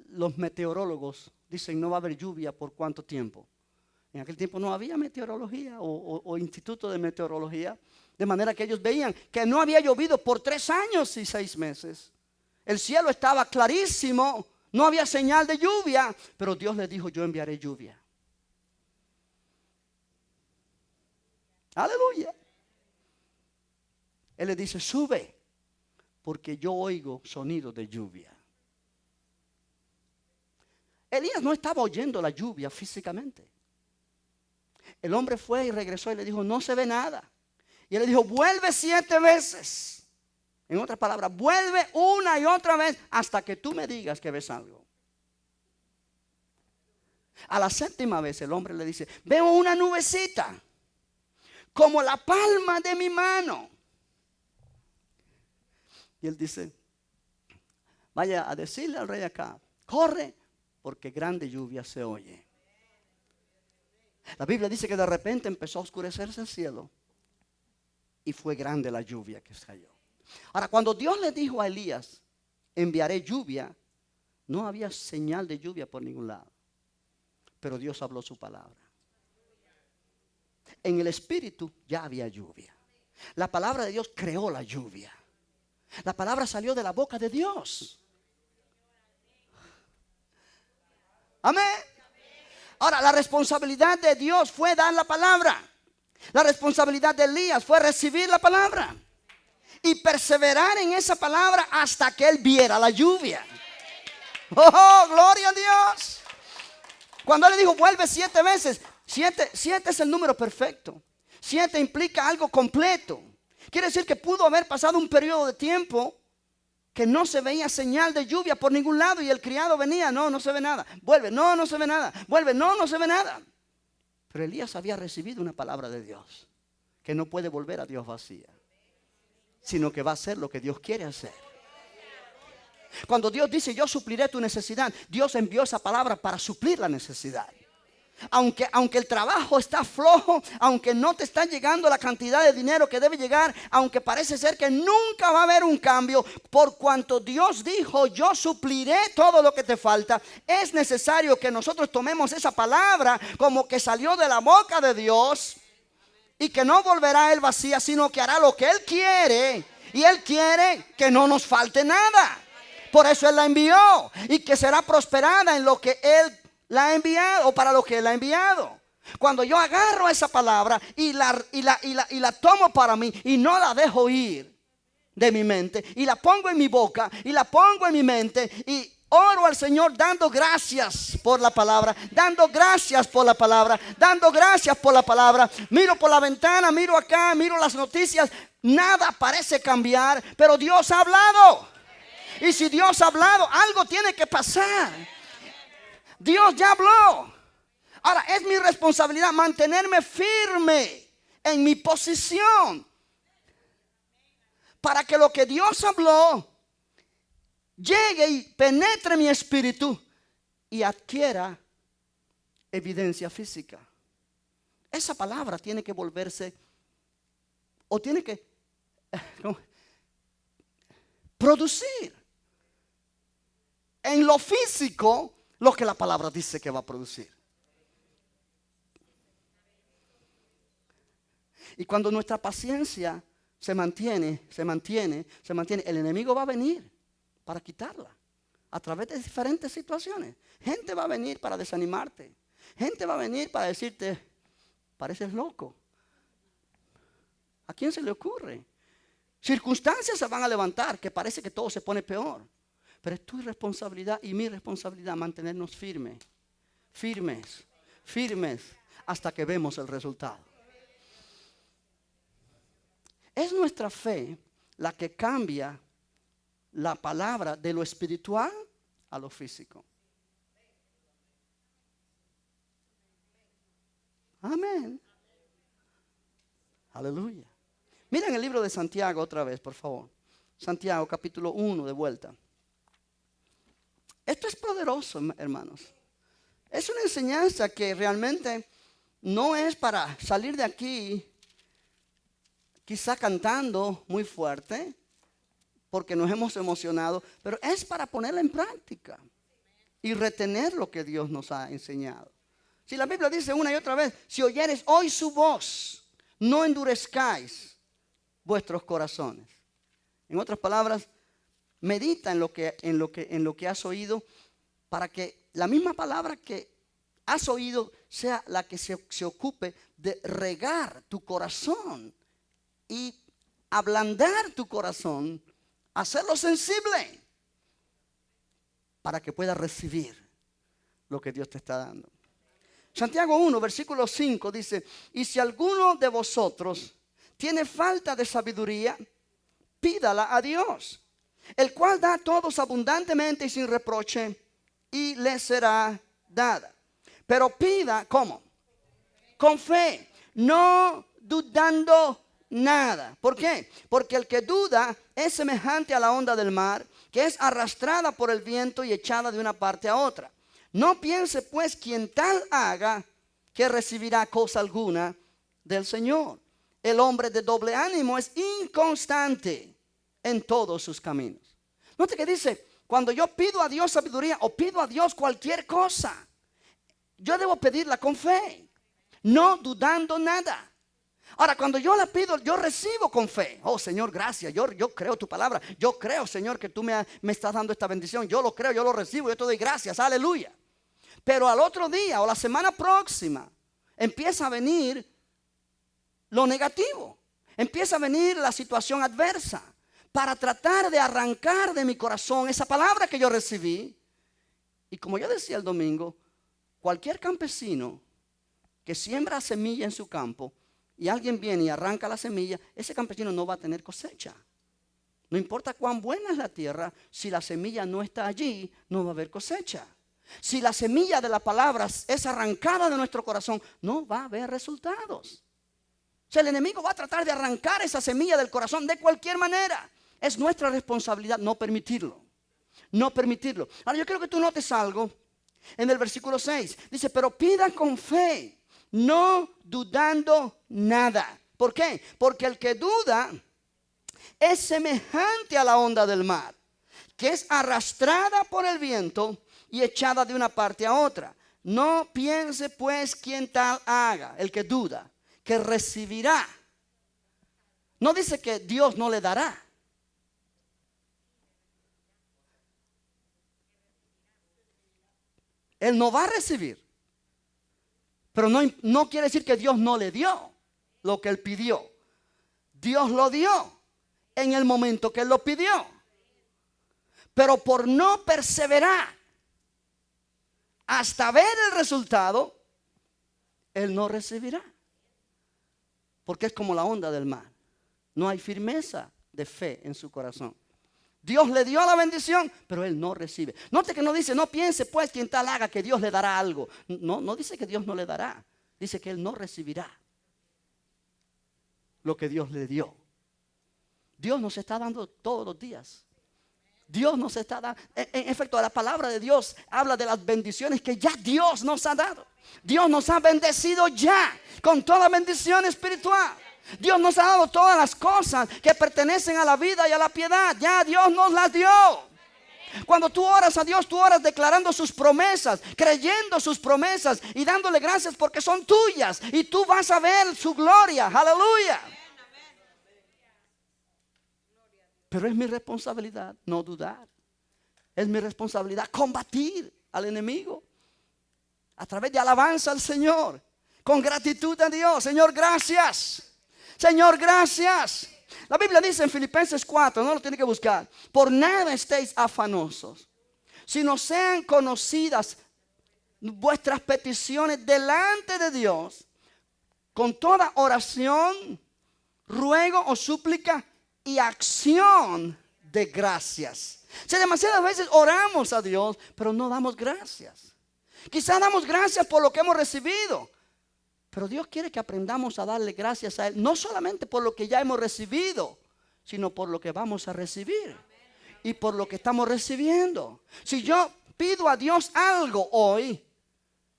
los meteorólogos dicen no va a haber lluvia por cuánto tiempo. En aquel tiempo no había meteorología o instituto de meteorología, de manera que ellos veían que no había llovido por 3 años y 6 meses. El cielo estaba clarísimo, no había señal de lluvia, pero Dios les dijo, yo enviaré lluvia. Aleluya. Él le dice, sube, porque yo oigo sonido de lluvia. Elías no estaba oyendo la lluvia físicamente. El hombre fue y regresó y le dijo, no se ve nada. Y él le dijo, vuelve 7 veces. En otras palabras, vuelve una y otra vez hasta que tú me digas que ves algo. A la 7ª vez el hombre le dice, veo una nubecita como la palma de mi mano. Y él dice, vaya a decirle al rey Acab, corre porque grande lluvia se oye. La Biblia dice que de repente empezó a oscurecerse el cielo y fue grande la lluvia que cayó. Ahora, cuando Dios le dijo a Elías, enviaré lluvia, no había señal de lluvia por ningún lado. Pero Dios habló su palabra. En el espíritu ya había lluvia. La palabra de Dios creó la lluvia. La palabra salió de la boca de Dios. Amén. Ahora, la responsabilidad de Dios fue dar la palabra. La responsabilidad de Elías fue recibir la palabra y perseverar en esa palabra hasta que él viera la lluvia. Oh, gloria a Dios. Cuando él le dijo, vuelve 7 veces, 7 es el número perfecto. 7 implica algo completo. Quiere decir que pudo haber pasado un periodo de tiempo que no se veía señal de lluvia por ningún lado y el criado venía, no se ve nada. Vuelve, no se ve nada. Vuelve, no se ve nada. Pero Elías había recibido una palabra de Dios que no puede volver a Dios vacía, sino que va a hacer lo que Dios quiere hacer. Cuando Dios dice, yo supliré tu necesidad, Dios envió esa palabra para suplir la necesidad. Aunque el trabajo está flojo, aunque no te está llegando la cantidad de dinero que debe llegar, aunque parece ser que nunca va a haber un cambio, por cuanto Dios dijo, yo supliré todo lo que te falta, es necesario que nosotros tomemos esa palabra como que salió de la boca de Dios y que no volverá a él vacía, sino que hará lo que él quiere, y él quiere que no nos falte nada. Por eso él la envió, y que será prosperada en lo que él la ha enviado, o para lo que él ha enviado. Cuando yo agarro esa palabra y la tomo para mí y no la dejo ir de mi mente, y la pongo en mi boca y la pongo en mi mente y oro al Señor dando gracias por la palabra, dando gracias por la palabra, dando gracias por la palabra. Miro por la ventana, miro acá, miro las noticias, nada parece cambiar, pero Dios ha hablado. Y si Dios ha hablado, algo tiene que pasar. Dios ya habló. Ahora es mi responsabilidad mantenerme firme en mi posición para que lo que Dios habló llegue y penetre mi espíritu y adquiera evidencia física. Esa palabra tiene que volverse, o tiene que, producir en lo físico lo que la palabra dice que va a producir. Y cuando nuestra paciencia se mantiene, el enemigo va a venir para quitarla a través de diferentes situaciones. Gente va a venir para desanimarte. Gente va a venir para decirte, pareces loco. ¿A quién se le ocurre? Circunstancias se van a levantar que parece que todo se pone peor. Pero es tu responsabilidad y mi responsabilidad mantenernos firmes hasta que vemos el resultado. Es nuestra fe la que cambia la palabra de lo espiritual a lo físico. Amén. Aleluya. Miren el libro de Santiago otra vez, por favor. Santiago capítulo 1 de vuelta. Esto es poderoso, hermanos. Es una enseñanza que realmente no es para salir de aquí quizá cantando muy fuerte, porque nos hemos emocionado, pero es para ponerla en práctica y retener lo que Dios nos ha enseñado. Si la Biblia dice una y otra vez, si oyeres hoy su voz, no endurezcáis vuestros corazones. En otras palabras, medita en lo que has oído, para que la misma palabra que has oído sea la que se ocupe de regar tu corazón y ablandar tu corazón, hacerlo sensible para que puedas recibir lo que Dios te está dando. Santiago 1, versículo 5 dice, y si alguno de vosotros tiene falta de sabiduría, pídala a Dios, el cual da a todos abundantemente y sin reproche, y le será dada. Pero pida, ¿cómo? Con fe, no dudando nada. ¿Por qué? Porque el que duda es semejante a la onda del mar, que es arrastrada por el viento y echada de una parte a otra. No piense pues quien tal haga que recibirá cosa alguna del Señor. El hombre de doble ánimo es inconstante en todos sus caminos. Note que dice, cuando yo pido a Dios sabiduría o pido a Dios cualquier cosa, yo debo pedirla con fe, no dudando nada. Ahora, cuando yo la pido, yo recibo con fe. Oh, Señor, gracias. Yo creo tu palabra. Yo creo, Señor, que tú me estás dando esta bendición. Yo lo creo, yo lo recibo. Yo te doy gracias. Aleluya. Pero al otro día o la semana próxima empieza a venir lo negativo. Empieza a venir la situación adversa para tratar de arrancar de mi corazón esa palabra que yo recibí. Y como yo decía el domingo, cualquier campesino que siembra semilla en su campo y alguien viene y arranca la semilla, ese campesino no va a tener cosecha. No importa cuán buena es la tierra, si la semilla no está allí, no va a haber cosecha. Si la semilla de la palabra es arrancada de nuestro corazón, no va a haber resultados. O sea, el enemigo va a tratar de arrancar esa semilla del corazón de cualquier manera. Es nuestra responsabilidad no permitirlo. No permitirlo. Ahora yo quiero que tú notes algo en el versículo 6. Dice, pero pida con fe, no dudando nada. ¿Por qué? Porque el que duda es semejante a la onda del mar, que es arrastrada por el viento y echada de una parte a otra. No piense pues quien tal haga, el que duda, que recibirá. No dice que Dios no le dará. Él no va a recibir. Pero no quiere decir que Dios no le dio lo que él pidió. Dios lo dio en el momento que él lo pidió. Pero por no perseverar hasta ver el resultado, él no recibirá. Porque es como la onda del mar. No hay firmeza de fe en su corazón. Dios le dio la bendición, pero él no recibe. Note que no dice, no piense pues quien tal haga que Dios le dará algo. No dice que Dios no le dará. Dice que él no recibirá lo que Dios le dio. Dios nos está dando todos los días. Dios nos está dando. En efecto, la palabra de Dios habla de las bendiciones que ya Dios nos ha dado. Dios nos ha bendecido ya con toda bendición espiritual. Dios nos ha dado todas las cosas que pertenecen a la vida y a la piedad. Ya Dios nos las dio. Cuando tú oras a Dios, tú oras declarando sus promesas, creyendo sus promesas y dándole gracias porque son tuyas. Y tú vas a ver su gloria. Aleluya. Pero es mi responsabilidad no dudar. Es mi responsabilidad combatir al enemigo a través de alabanza al Señor, con gratitud a Dios. Señor, gracias. Señor, gracias. La Biblia dice en Filipenses 4, no lo tiene que buscar: por nada estéis afanosos, sino sean conocidas vuestras peticiones delante de Dios con toda oración, ruego o súplica y acción de gracias. O sea, demasiadas veces oramos a Dios, pero no damos gracias. Quizás damos gracias por lo que hemos recibido, pero Dios quiere que aprendamos a darle gracias a Él, no solamente por lo que ya hemos recibido, sino por lo que vamos a recibir y por lo que estamos recibiendo. Si yo pido a Dios algo hoy,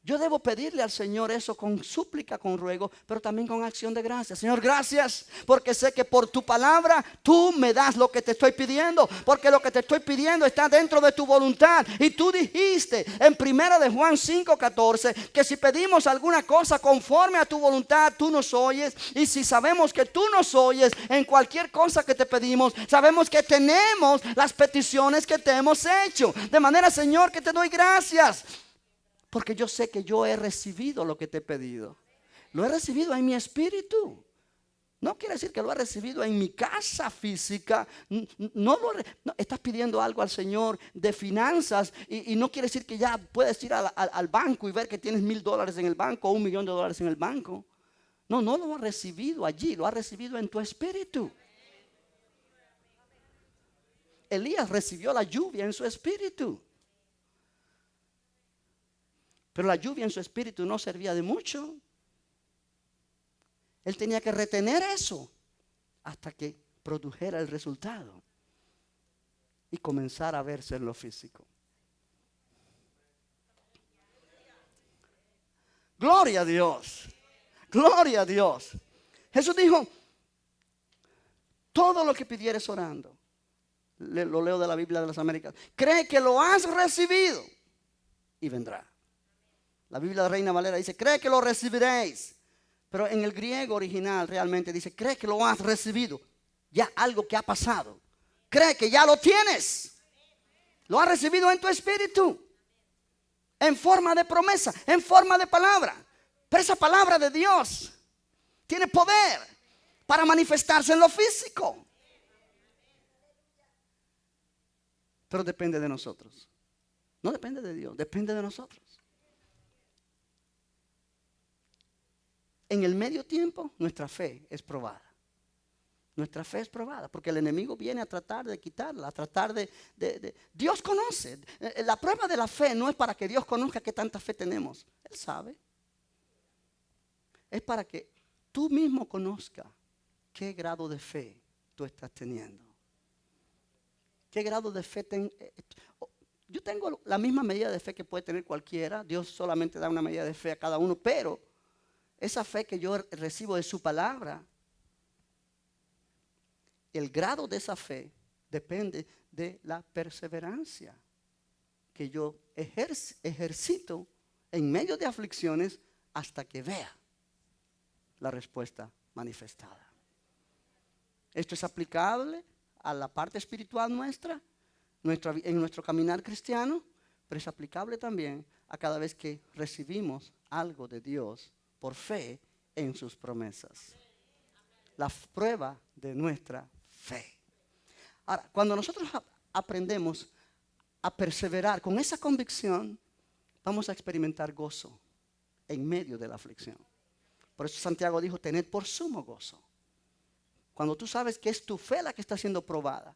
yo debo pedirle al Señor eso con súplica, con ruego, pero también con acción de gracias. Señor, gracias, porque sé que por tu palabra tú me das lo que te estoy pidiendo, porque lo que te estoy pidiendo está dentro de tu voluntad. Y tú dijiste en 1 de Juan 5:14 que si pedimos alguna cosa conforme a tu voluntad, tú nos oyes. Y si sabemos que tú nos oyes en cualquier cosa que te pedimos, sabemos que tenemos las peticiones que te hemos hecho. De manera, Señor, que te doy gracias, porque yo sé que yo he recibido lo que te he pedido. Lo he recibido en mi espíritu. No quiere decir que lo he recibido en mi casa física. No, estás pidiendo algo al Señor de finanzas y no quiere decir que ya puedes ir al banco y ver que tienes $1,000 en el banco o $1,000,000 en el banco. No lo has recibido allí, lo has recibido en tu espíritu. Elías recibió la lluvia en su espíritu. Pero la lluvia en su espíritu no servía de mucho. Él tenía que retener eso hasta que produjera el resultado y comenzara a verse en lo físico. Gloria a Dios. Gloria a Dios. Jesús dijo: todo lo que pidieres orando. Lo leo de la Biblia de las Américas. Cree que lo has recibido y vendrá. La Biblia de Reina Valera dice: cree que lo recibiréis. Pero en el griego original realmente dice: cree que lo has recibido. Ya algo que ha pasado. Cree que ya lo tienes. Lo has recibido en tu espíritu. En forma de promesa, en forma de palabra. Pero esa palabra de Dios tiene poder para manifestarse en lo físico. Pero depende de nosotros. No depende de Dios, depende de nosotros. En el medio tiempo, nuestra fe es probada. Nuestra fe es probada porque el enemigo viene a tratar de quitarla, a tratar de Dios conoce. La prueba de la fe no es para que Dios conozca qué tanta fe tenemos. Él sabe. Es para que tú mismo conozcas qué grado de fe tú estás teniendo. ¿Qué grado de fe Yo tengo la misma medida de fe que puede tener cualquiera. Dios solamente da una medida de fe a cada uno, pero esa fe que yo recibo de su palabra, el grado de esa fe depende de la perseverancia que yo ejercito en medio de aflicciones hasta que vea la respuesta manifestada. Esto es aplicable a la parte espiritual nuestra, en nuestro caminar cristiano, pero es aplicable también a cada vez que recibimos algo de Dios por fe en sus promesas. La prueba de nuestra fe. Ahora, cuando nosotros aprendemos a perseverar con esa convicción, vamos a experimentar gozo en medio de la aflicción. Por eso Santiago dijo: tened por sumo gozo. Cuando tú sabes que es tu fe la que está siendo probada,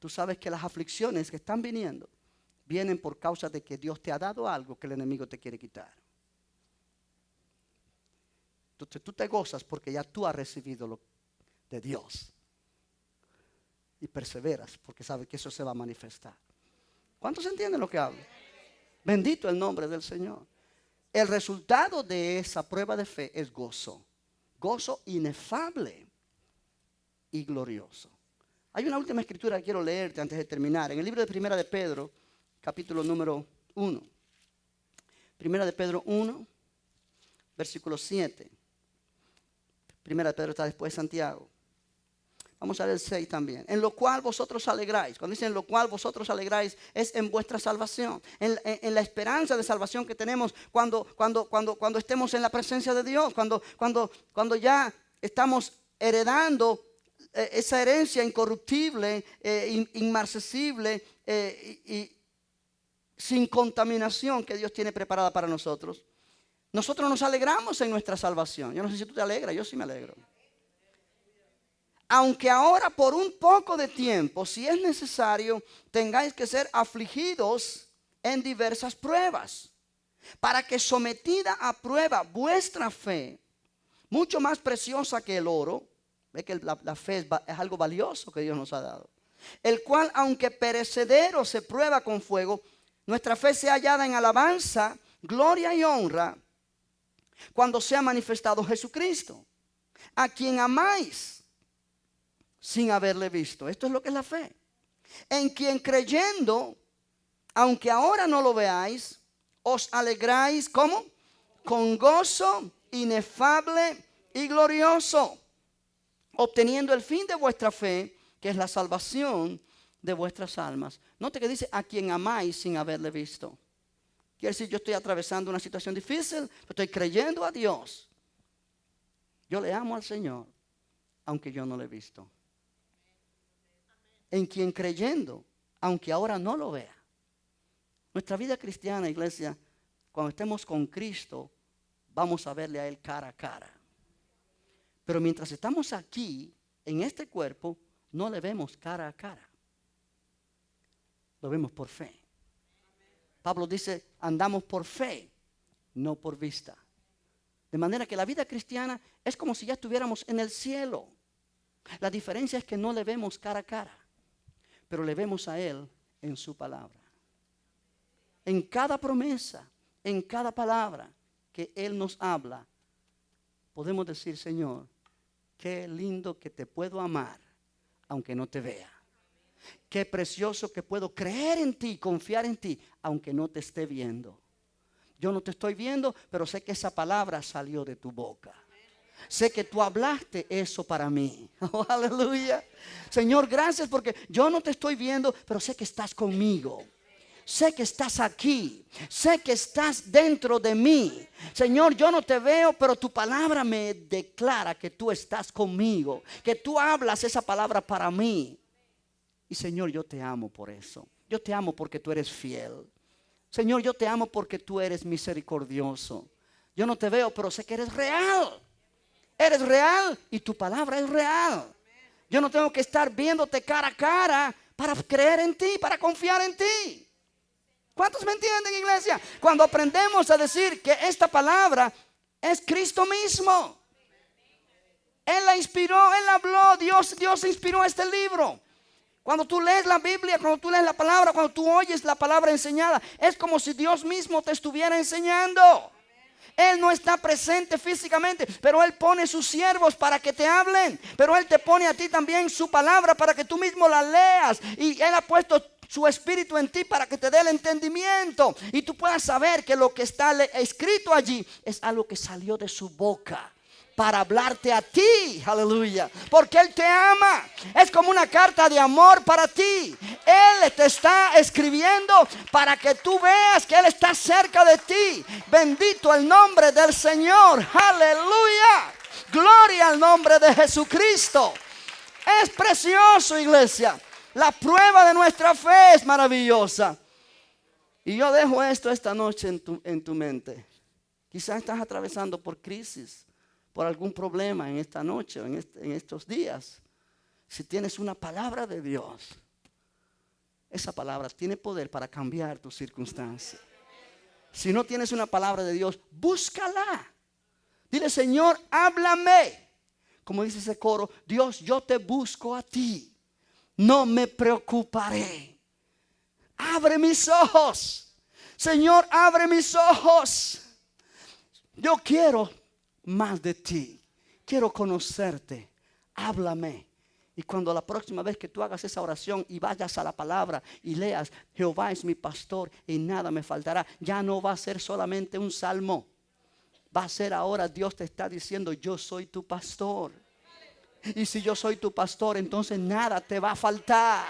tú sabes que las aflicciones que están viniendo vienen por causa de que Dios te ha dado algo que el enemigo te quiere quitar. Entonces tú te gozas porque ya tú has recibido lo de Dios. Y perseveras porque sabes que eso se va a manifestar. ¿Cuántos entienden lo que hablo? Bendito el nombre del Señor. El resultado de esa prueba de fe es gozo. gozo inefable y glorioso. Hay una última escritura que quiero leerte antes de terminar. En el libro de Primera de Pedro, capítulo número 1. Primera de Pedro 1, versículo 7. Primera de Pedro está después de Santiago. Vamos a ver el 6 también. En lo cual vosotros alegráis. Cuando dicen en lo cual vosotros alegráis, es en vuestra salvación. En la esperanza de salvación que tenemos cuando estemos en la presencia de Dios. Cuando ya estamos heredando esa herencia incorruptible, inmarcesible y sin contaminación que Dios tiene preparada para nosotros. Nosotros nos alegramos en nuestra salvación. Yo no sé si tú te alegras, yo sí me alegro. Aunque ahora por un poco de tiempo, si es necesario, tengáis que ser afligidos en diversas pruebas, para que sometida a prueba vuestra fe, mucho más preciosa que el oro, ve que la fe es algo valioso que Dios nos ha dado, el cual aunque perecedero se prueba con fuego, nuestra fe sea hallada en alabanza, gloria y honra, cuando sea manifestado Jesucristo, a quien amáis sin haberle visto. Esto es lo que es la fe. En quien creyendo, aunque ahora no lo veáis, os alegráis, ¿cómo? Con gozo inefable y glorioso, obteniendo el fin de vuestra fe, que es la salvación de vuestras almas. Note que dice a quien amáis sin haberle visto. Quiere decir, yo estoy atravesando una situación difícil, estoy creyendo a Dios. Yo le amo al Señor, aunque yo no le he visto. En quien creyendo, aunque ahora no lo vea. Nuestra vida cristiana, iglesia, cuando estemos con Cristo, vamos a verle a Él cara a cara. Pero mientras estamos aquí, en este cuerpo, no le vemos cara a cara. Lo vemos por fe. Pablo dice, andamos por fe, no por vista. De manera que la vida cristiana es como si ya estuviéramos en el cielo. La diferencia es que no le vemos cara a cara, pero le vemos a Él en su palabra. En cada promesa, en cada palabra que Él nos habla, podemos decir, Señor, qué lindo que te puedo amar, aunque no te vea. Qué precioso que puedo creer en ti, confiar en ti, aunque no te esté viendo. Yo no te estoy viendo, pero sé que esa palabra salió de tu boca. Sé que tú hablaste eso para mí. Oh, aleluya. Señor, gracias porque yo no te estoy viendo, pero sé que estás conmigo. Sé que estás aquí. Sé que estás dentro de mí. Señor, yo no te veo, pero tu palabra me declara que tú estás conmigo. Que tú hablas esa palabra para mí. Y Señor, yo te amo por eso. Yo te amo porque tú eres fiel. Señor, yo te amo porque tú eres misericordioso. Yo no te veo, pero sé que eres real. Eres real y tu palabra es real. Yo no tengo que estar viéndote cara a cara para creer en ti, para confiar en ti. ¿Cuántos me entienden, iglesia? Cuando aprendemos a decir que esta palabra es Cristo mismo. Él la inspiró, Él habló, Dios inspiró este libro. Cuando tú lees la Biblia, cuando tú lees la palabra, cuando tú oyes la palabra enseñada, es como si Dios mismo te estuviera enseñando. Él no está presente físicamente, pero Él pone sus siervos para que te hablen. Pero Él te pone a ti también su palabra para que tú mismo la leas. Y Él ha puesto su espíritu en ti para que te dé el entendimiento. Y tú puedas saber que lo que está escrito allí es algo que salió de su boca. Para hablarte a ti, aleluya, porque Él te ama. Es como una carta de amor para ti. Él te está escribiendo para que tú veas que Él está cerca de ti. Bendito el nombre del Señor, aleluya. Gloria al nombre de Jesucristo. Es precioso, iglesia. La prueba de nuestra fe es maravillosa. Y yo dejo esto esta noche en tu mente. Quizás estás atravesando por crisis, por algún problema en esta noche o en estos días. Si tienes una palabra de Dios, esa palabra tiene poder para cambiar tu circunstancia. Si no tienes una palabra de Dios, búscala. Dile, Señor, háblame. Como dice ese coro, Dios, yo te busco a ti. No me preocuparé. Abre mis ojos. Señor, abre mis ojos. Yo quiero más de ti. quiero conocerte, háblame. Y cuando la próxima vez que tú hagas esa oración y vayas a la palabra y leas, Jehová es mi pastor y nada me faltará, ya no va a ser solamente un salmo. Va a ser ahora, Dios te está diciendo, yo soy tu pastor. Y si yo soy tu pastor, entonces nada te va a faltar.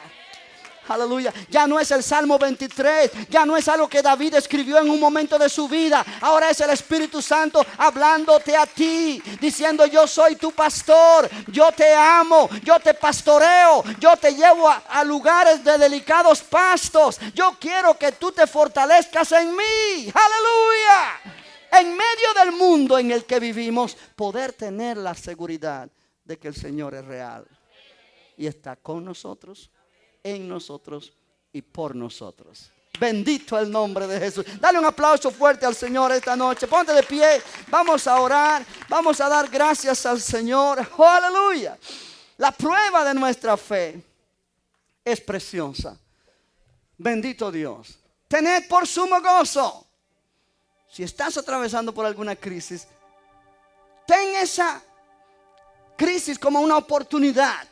Aleluya. Ya no es el Salmo 23. Ya no es algo que David escribió en un momento de su vida. Ahora es el Espíritu Santo hablándote a ti, diciendo, yo soy tu pastor, yo te amo, yo te pastoreo, yo te llevo a lugares de delicados pastos. Yo quiero que tú te fortalezcas en mí. Aleluya. En medio del mundo en el que vivimos, poder tener la seguridad de que el Señor es real y está con nosotros, en nosotros y por nosotros. Bendito el nombre de Jesús. Dale un aplauso fuerte al Señor esta noche. Ponte de pie. Vamos a orar. Vamos a dar gracias al Señor. Oh, aleluya. La prueba de nuestra fe es preciosa. Bendito Dios. Tened por sumo gozo. Si estás atravesando por alguna crisis, ten esa crisis como una oportunidad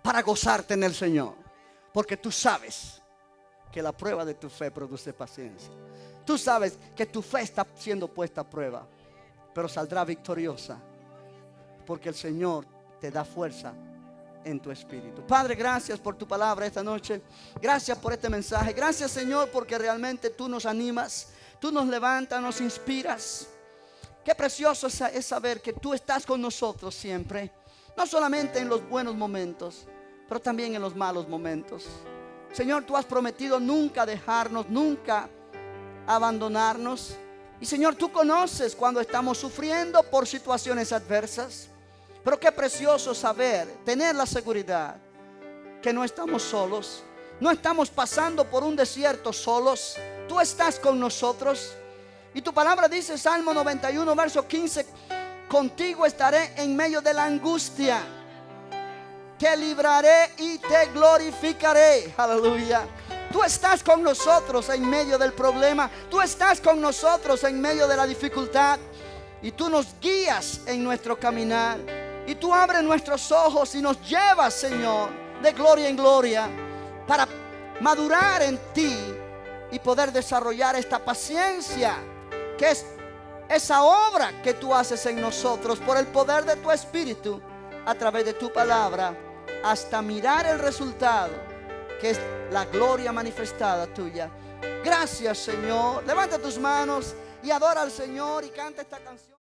para gozarte en el Señor. Porque tú sabes que la prueba de tu fe produce paciencia. Tú sabes que tu fe está siendo puesta a prueba, pero saldrá victoriosa. Porque el Señor te da fuerza en tu espíritu. Padre, gracias por tu palabra esta noche. Gracias por este mensaje. Gracias, Señor, porque realmente tú nos animas. Tú nos levantas, nos inspiras. Qué precioso es saber que tú estás con nosotros siempre. No solamente en los buenos momentos, pero también en los malos momentos. Señor, tú has prometido nunca dejarnos, nunca abandonarnos. Y Señor, tú conoces cuando estamos sufriendo por situaciones adversas. Pero qué precioso saber, tener la seguridad que no estamos solos. No estamos pasando por un desierto solos. Tú estás con nosotros. Y tu palabra dice, Salmo 91, verso 15, contigo estaré en medio de la angustia. Te libraré y te glorificaré. Aleluya. Tú estás con nosotros en medio del problema. Tú estás con nosotros en medio de la dificultad. Y tú nos guías en nuestro caminar. Y tú abres nuestros ojos y nos llevas, Señor, de gloria en gloria, para madurar en ti y poder desarrollar esta paciencia, que es esa obra que tú haces en nosotros por el poder de tu Espíritu, a través de tu palabra, hasta mirar el resultado, que es la gloria manifestada tuya. Gracias, Señor. Levanta tus manos y adora al Señor y canta esta canción.